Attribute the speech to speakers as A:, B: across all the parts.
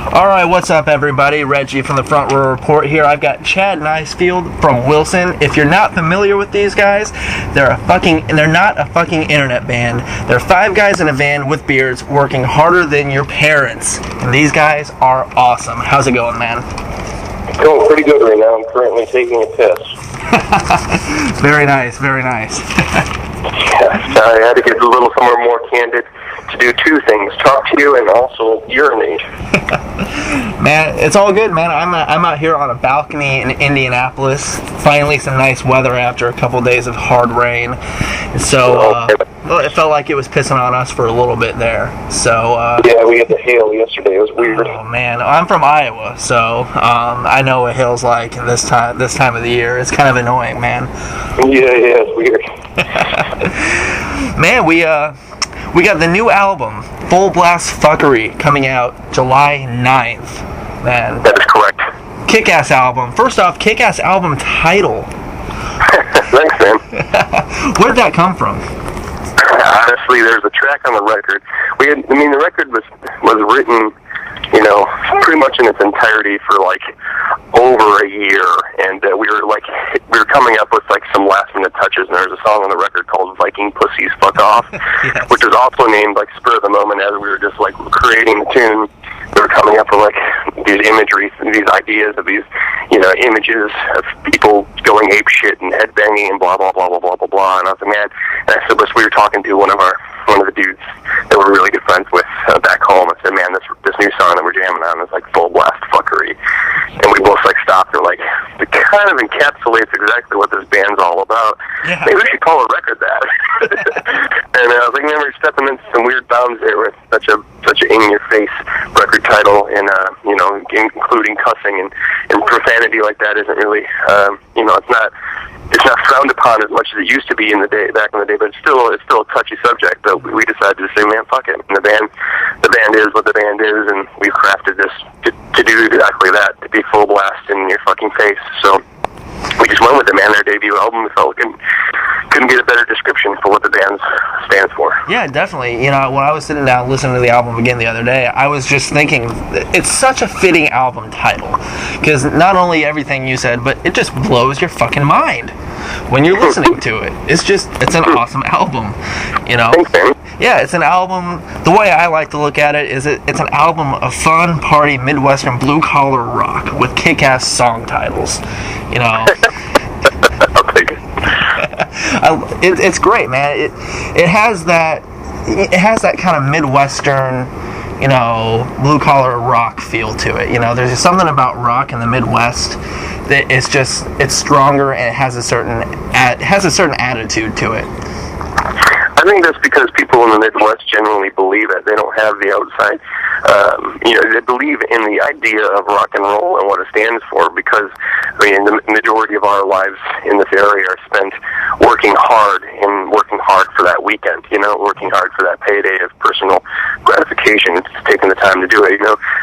A: Alright, what's up everybody? Reggie from the Front Row Report here. I've got Chad Nicefield from Wilson. If you're not familiar with these guys, they're not a fucking internet band. They're 5 guys in a van with beards working harder than your parents. And these guys are awesome. How's it going, man?
B: It's going pretty good right now. I'm currently taking a piss.
A: Very nice, very nice.
B: I had to get a little somewhere more candid to do 2 things: talk to you and also urinate.
A: Man, it's all good, man. I'm out here on a balcony in Indianapolis. Finally, some nice weather after a couple days of hard rain. So, it felt like it was pissing on us for a little bit there. So,
B: yeah, we had the hail yesterday. It was weird.
A: Oh man, I'm from Iowa, so I know what hail's like this time of the year. It's kind of annoying, man.
B: Yeah, it's weird.
A: Man, we got the new album, Full Blast Fuckery, coming out July 9th. Man.
B: That is correct.
A: Kick-ass album. First off, kick-ass album title.
B: Thanks, man.
A: Where did that come from?
B: Honestly, there's a track on the record. The record was written, pretty much in its entirety for over a year, and we were coming up with some last minute touches. And there's a song on the record called "Viking Pussies Fuck Off," yes, which was also named spur of the moment as we were just creating the tune. We were coming up with these imagery, these ideas of these, images of people going ape shit and headbanging and blah blah blah blah blah blah blah. And I was like, man, and I said, we were talking to one of the dudes that we're really good friends with back home. I said, man, this new song that we're jamming on is Full Blast Fuckery. And we both stopped and it kind of encapsulates exactly what this band's all about. Yeah. Maybe we should call a record that. And I was like, man, we're stepping into some weird bounds there with such a in-your-face record title, and including cussing and profanity like that isn't really it's not frowned upon as much as it used to be back in the day, but it's still a touchy subject. But we decided to say, man, fuck it. And the band is what the band is, and we've crafted this to do exactly that, to be full blast in your fucking face. So we just went with it, man. Their debut album, we felt couldn't get a better description for what the band stands for.
A: Yeah, definitely. When I was sitting down listening to the album again the other day, I was just thinking it's such a fitting album title, because not only everything you said, but it just blows your fucking mind when you're listening to it. It's an awesome album,
B: Thanks, man.
A: Yeah, it's an album. The way I like to look at it is it's an album of fun, party, Midwestern blue-collar rock with kick-ass song titles.
B: I'll take it.
A: It's great, man. It has that kind of Midwestern, blue-collar rock feel to it. There's something about rock in the Midwest that it's stronger, and it has a certain attitude to it.
B: I think that's because people in the Midwest generally believe it. They don't have the outside, they believe in the idea of rock and roll and what it stands for, because, the majority of our lives in this area are spent working hard for that weekend, working hard for that payday of personal gratification, taking the time to do it.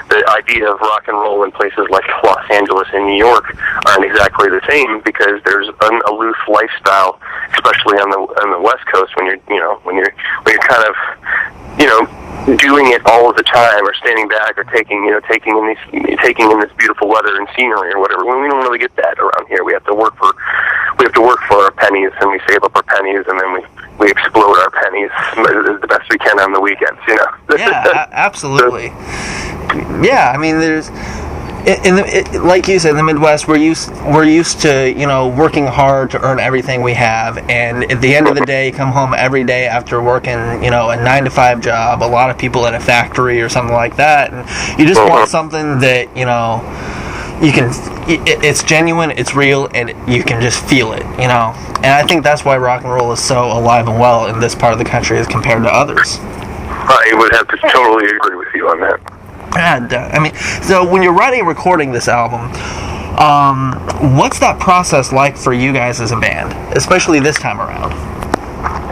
B: The idea of rock and roll in places like Los Angeles and New York aren't exactly the same, because there's an aloof lifestyle, especially on the West Coast, when you're kind of, doing it all of the time, or standing back, or taking in this beautiful weather and scenery or whatever. We don't really get that around here. We have to work for our pennies, and we save up our pennies, and then we explode our pennies the best we can on the weekends.
A: Yeah, absolutely. Yeah, there's. Like you said, in the Midwest, we're used to, working hard to earn everything we have, and at the end of the day, you come home every day after working, a 9-to-5 job, a lot of people at a factory or something like that, and you just want something that, it's genuine, it's real, and you can just feel it, and I think that's why rock and roll is so alive and well in this part of the country as compared to others.
B: I would have to totally agree with you on that.
A: And, so when you're writing and recording this album, what's that process like for you guys as a band, especially this time around?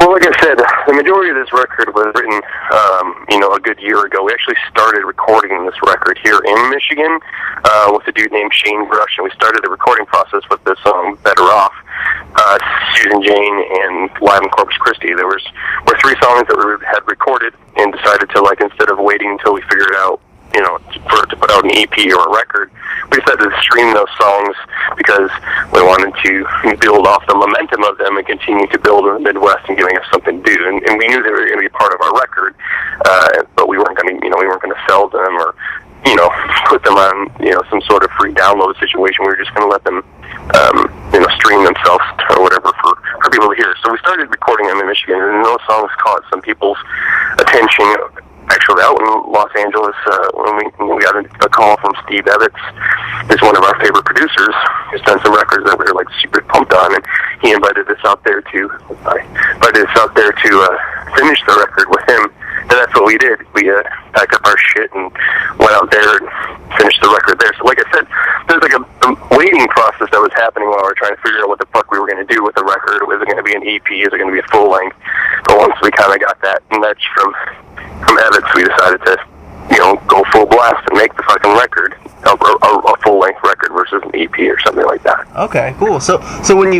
B: Well, like I said, the majority of this record was written, a good year ago. We actually started recording this record here in Michigan with a dude named Shane Brush, and we started the recording process with this song, Better Off, Susan Jane, and Live in Corpus Christi. There were 3 songs that we had recorded and decided to, instead of waiting until we figured it out, for it to put out an EP or a record. We decided to stream those songs because we wanted to build off the momentum of them and continue to build in the Midwest and giving us something to do. And we knew they were going to be part of our record, but we weren't going to, we weren't going to sell them or, put them on, some sort of free download situation. We were just going to let them, stream themselves or whatever for people to hear. So we started recording them in Michigan, and those songs caught some people's attention. Actually, out in Los Angeles, when we got a call from Steve Evans, who's one of our favorite producers, who's done some records that we were like super pumped on, and he invited us out there to finish the record with him. And that's what we did. We packed up our shit and went out there and finished the record there. So like I said, there's like a waiting process that was happening while we were trying to figure out what the fuck we were going to do with the record. Was it going to be an EP? Is it going to be a full length? But once we kind of got that message from Evans, we decided to, go full blast and make the fucking record, a full-length record versus an EP or something like that.
A: Okay, cool. So when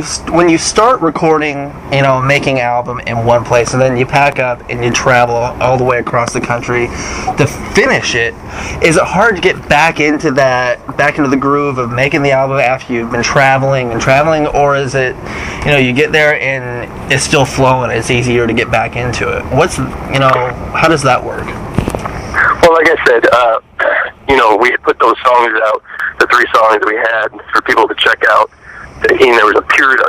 A: you start recording, making an album in one place, and then you pack up and you travel all the way across the country to finish it, is it hard to get back into the groove of making the album after you've been traveling, or is it, you get there and it's still flowing, it's easier to get back into it? How does that work?
B: Well, like I said, we had put those songs out, the 3 songs that we had for people to check out. And there was a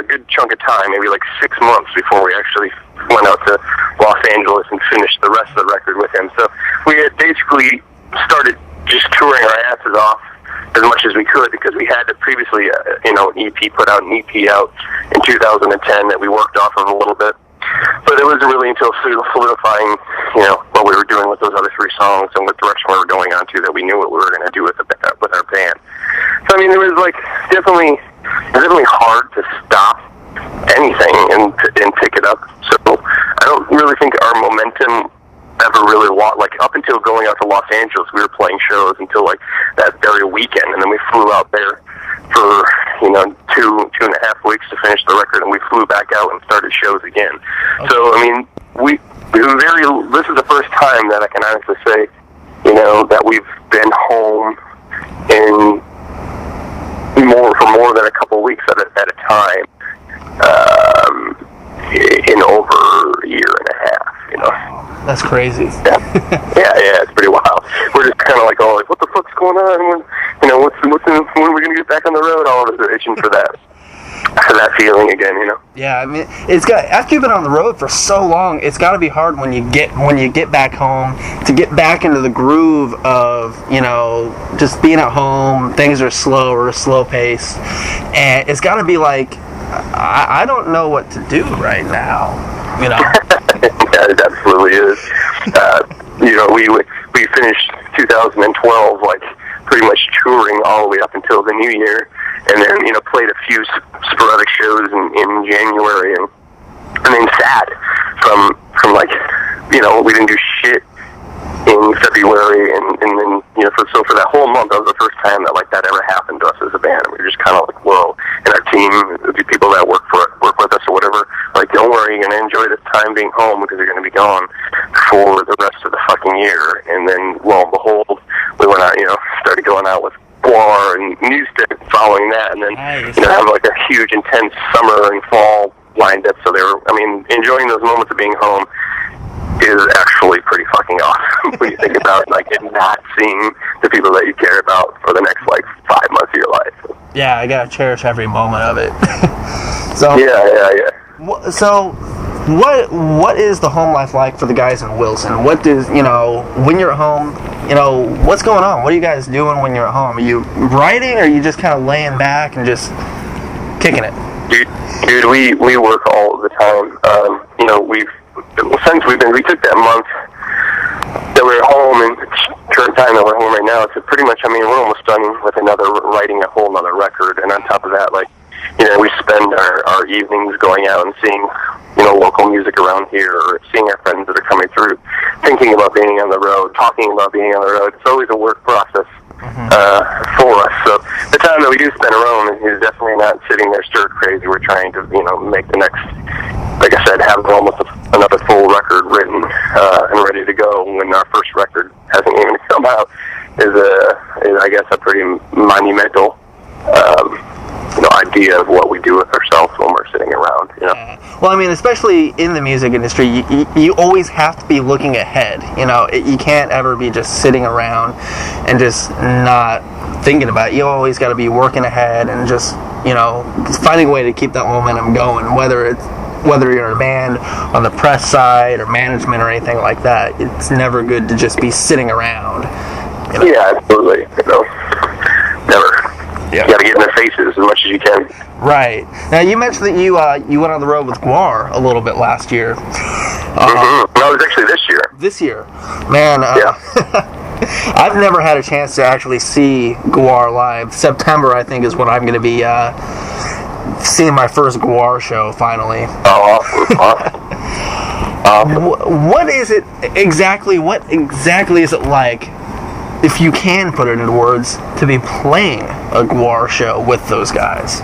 B: good chunk of time, maybe like 6 months before we actually went out to Los Angeles and finished the rest of the record with him. So we had basically started just touring our asses off as much as we could because we had to previously, put out an EP out in 2010 that we worked off of a little bit. But it wasn't really until solidifying, what we were doing with those other 3 songs and what direction we were going on to that we knew what we were going to do with our band. So, it was definitely hard to stop anything and pick it up. So I don't really think our momentum ever really up until going out to Los Angeles, we were playing shows until that very weekend, and then we flew out there for 2.5 weeks to finish the record, and we flew back out and started shows again. Okay. So this is the first time that I can honestly say that we've been home for more than a couple weeks at a time in over a year and a half.
A: That's crazy.
B: Yeah, it's pretty wild. We're just kind of what the fuck's going on? When are we gonna get back on the road? All of us are itching for that feeling again,
A: Yeah, it's got, after you've been on the road for so long, it's got to be hard when you get back home to get back into the groove of just being at home. Things are slower, slow pace, and it's got to be I don't know what to do right now.
B: Yeah, it absolutely is. We finished 2012 pretty much touring all the way up until the new year, and then played a few sporadic shows in January, and then sat from we didn't do shit in February, and then for that whole month, that was the first time that ever happened to us as a band. We were just kind of whoa. And our team, the people that work with us or whatever, don't worry, you're gonna enjoy this time being home because you're gonna be gone for the rest of the fucking year. And then lo and behold, we went out, started going out with GWAR and Newstead following that, and then have a huge intense summer and fall lined up. So they were, enjoying those moments of being home is actually pretty fucking awesome when you think about not seeing the people that you care about for the next 5 months of your life.
A: Yeah, I gotta cherish every moment of it. So
B: yeah.
A: So what is the home life like for the guys in Wilson? What does when you're at home? What's going on? What are you guys doing when you're at home? Are you writing, or are you just kind of laying back and just kicking it?
B: Dude, we work all the time. We took that month that we were home, and current time that we're home right now, it's pretty much, we're almost done with writing a whole nother record, and on top of that, we spend our evenings going out and seeing, local music around here, or seeing our friends that are coming through, thinking about being on the road, talking about being on the road. It's always a work process for us. So the time that we do spend alone is definitely not sitting there stir crazy. We're trying to, make the next, like I said, have almost another full record written and ready to go when our first record hasn't even come out is I guess a pretty monumental idea of what we do with ourselves when we're sitting around.
A: Well, I mean, especially in the music industry, you always have to be looking ahead. You can't ever be just sitting around and just not thinking about it. You always got to be working ahead and just finding a way to keep that momentum going. Whether you're in a band, on the press side, or management, or anything like that, it's never good to just be sitting around.
B: Yeah, absolutely. Never.
A: Yeah.
B: You got to get in their faces as much as you can.
A: Right. Now, you mentioned that you went on the road with GWAR a little bit last year.
B: No, it was actually this year.
A: This year. Man,
B: yeah.
A: I've never had a chance to actually see GWAR live. September, I think, is when I'm going to be seeing my first GWAR show, finally.
B: Oh, awesome.
A: What is it exactly? What exactly is it like, if you can put it into words, to be playing a GWAR show with those guys?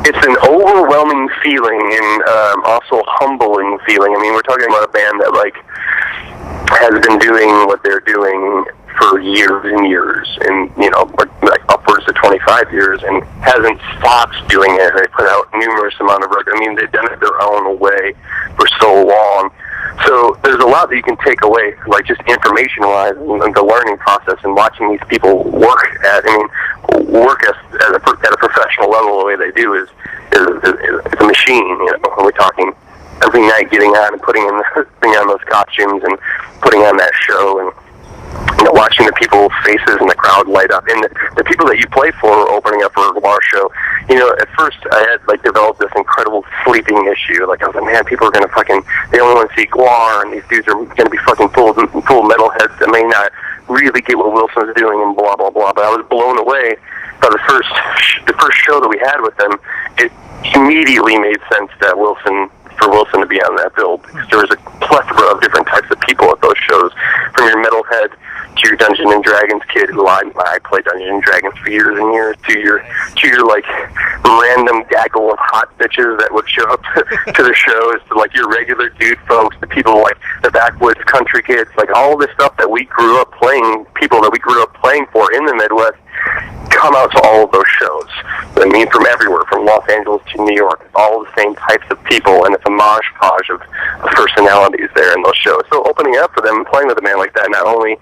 B: It's an overwhelming feeling and also humbling feeling. I mean, we're talking about a band that has been doing what they're doing for years and years, and upwards of 25 years, and hasn't stopped doing it. They put out numerous amount of records. I mean, they've done it their own way for so long. So there's a lot that you can take away, just information-wise, and the learning process, and watching these people work at a professional level. The way they do is a machine. When we're talking every night, getting on and putting on those costumes and putting on that show, and watching the people's faces and the crowd light up, and the people that you play for opening up for a GWAR show. At first I had developed this incredible sleeping issue. I was like, man, people are gonna they only want to see GWAR, and these dudes are gonna be fucking full metalheads that may not really get what Wilson's doing, and blah blah blah. But I was blown away by the first show that we had with them. It immediately made sense that for Wilson to be on that bill, because there was a plethora of different types of people at those shows, from your metalhead to your Dungeons and Dragons kid, who I played Dungeons and Dragons for years and years, to your random gaggle of hot bitches that would show up to the shows, to your regular dude folks, the people the backwoods country kids, all this stuff that we grew up playing, people that we grew up playing for in the Midwest, come out to all of those shows. I mean, from everywhere, from Los Angeles to New York, all the same types of people, and it's a mosh-podge of personalities there in those shows. So opening up for them and playing with a man like that, not only,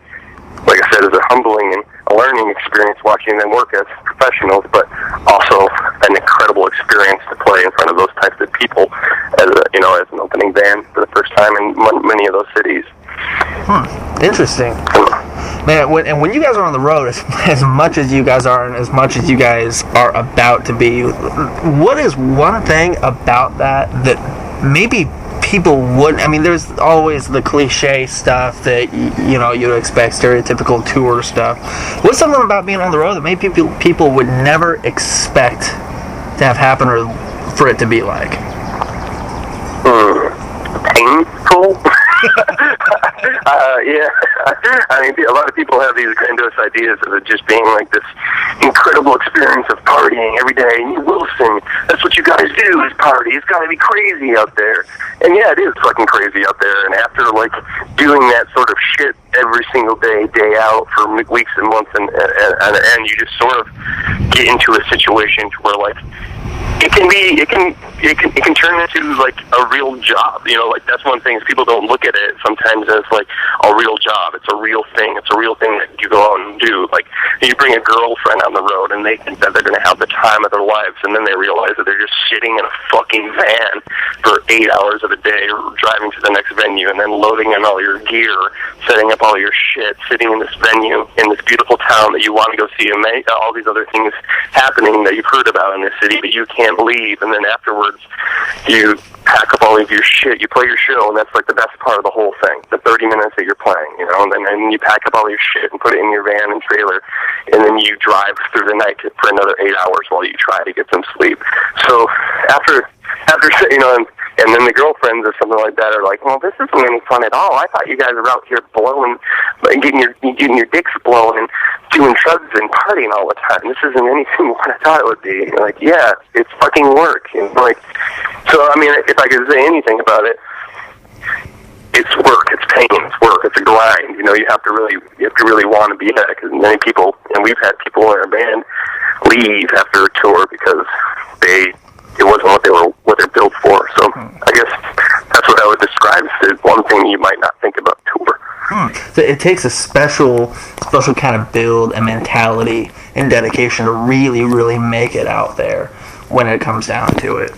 B: like I said, is a humbling and a learning experience watching them work as professionals, but also an incredible experience to play in front of those types of people as an opening band for the first time in many of those cities.
A: Interesting. Man, when you guys are on the road, as much as you guys are and as much as you guys are about to be, what is one thing about that maybe people wouldn't? I mean, there's always the cliche stuff that you'd expect, stereotypical tour stuff. What's something about being on the road that maybe people would never expect to have happen, or for it to be like?
B: Painful. Yeah, I mean, a lot of people have these grandiose ideas of it just being this incredible experience of partying every day. And you Wilson, that's what you guys do, is party. It's got to be crazy out there. And yeah, it is fucking crazy out there. And after doing that sort of shit every single day, day out, for weeks and months, and you just sort of get into a situation where it can turn into a real job. That's one thing, is people don't look at it sometimes as a real job. It's a real thing. It's a real thing that you go out and do. You bring a girlfriend on the road, and they think that they're going to have the time of their lives, and then they realize that they're just sitting in a fucking van for 8 hours of the day, or driving to the next venue, and then loading in all your gear, setting up all your shit, sitting in this venue in this beautiful town that you want to go see, and all these other things happening that you've heard about in this city, but you can't leave. And then afterwards, you pack up all of your shit, you play your show, and that's the best part of the whole thing, the 30 minutes that you're playing, and then you pack up all your shit and put it in your van and trailer, and then you drive through the night for another 8 hours while you try to get some sleep. So after and then the girlfriends or something like that are like, well, this isn't any fun at all. I thought you guys were out here blowing, getting your dicks blown and doing drugs and partying all the time. This isn't anything what I thought it would be. And yeah, it's fucking work. And so I mean, if I could say anything about it, it's work, it's pain, it's work, it's a grind. You know, you have to really want to be at it, because many people, and we've had people in our band leave after a tour because it wasn't what they're built for. So I guess that's what I would describe as one thing you might not think about tour.
A: So it takes a special kind of build and mentality and dedication to really, really make it out there when it comes down to it.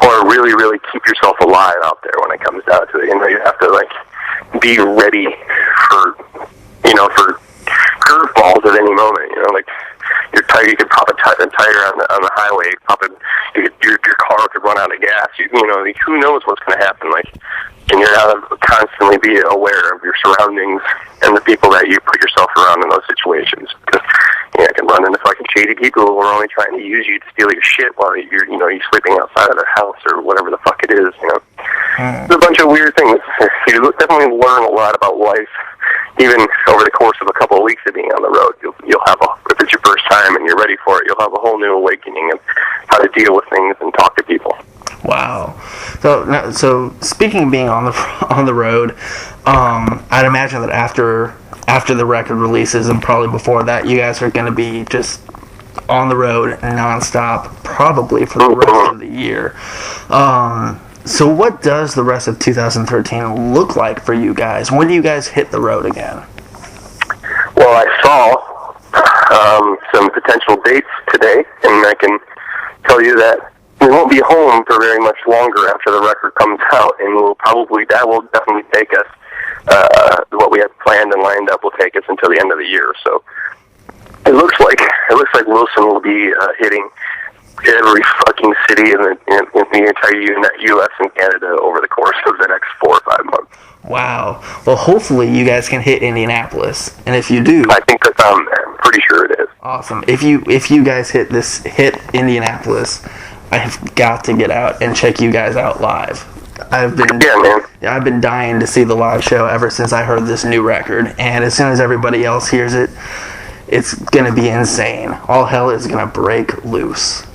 B: Or really, really keep yourself alive out there when it comes down to it. You know, you have to, like, be ready for curveballs at any moment. You know, like, you could pop a tire on the highway, your car could run out of gas. You know, like, who knows what's going to happen? Like, and you have to constantly be aware of your surroundings and the people that you put yourself around in those situations. Because, you can run into fucking shady people who are only trying to use you to steal your shit while you're sleeping outside of their house or whatever the fuck it is. You know, There's a bunch of weird things. You definitely learn a lot about life, even over the course of a couple of weeks of being on the road. You'll have if it's your first time and you're ready for it, you'll have a whole new awakening of how to deal with things and talk to people.
A: Wow. So speaking of being on the road, I'd imagine that after the record releases and probably before that, you guys are going to be just on the road nonstop, probably for the rest of the year. So what does the rest of 2013 look like for you guys? When do you guys hit the road again?
B: Well, I saw some potential dates today, and I can tell you that we won't be home for very much longer after the record comes out, and that will definitely take us, what we have planned and lined up will take us until the end of the year. So it looks like Wilson will be hitting every fucking city in the entire U.S. and Canada over the course of the next 4 or 5 months.
A: Wow. Well, hopefully you guys can hit Indianapolis, and if you do,
B: I think that's I'm pretty sure it is.
A: Awesome. If you guys hit Indianapolis, I have got to get out and check you guys out live. I've been dying to see the live show ever since I heard this new record, and as soon as everybody else hears it, it's gonna be insane. All hell is gonna break loose.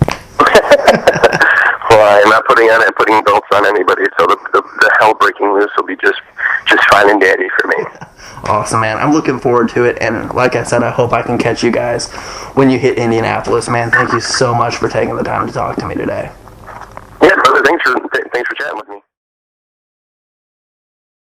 B: Well, I'm not putting belts on anybody, so the hell breaking loose will be just fine and dandy for me.
A: Awesome, man. I'm looking forward to it, and like I said, I hope I can catch you guys when you hit Indianapolis. Man, thank you so much for taking the time to talk to me today.
B: Yeah, brother. Thanks for chatting with me.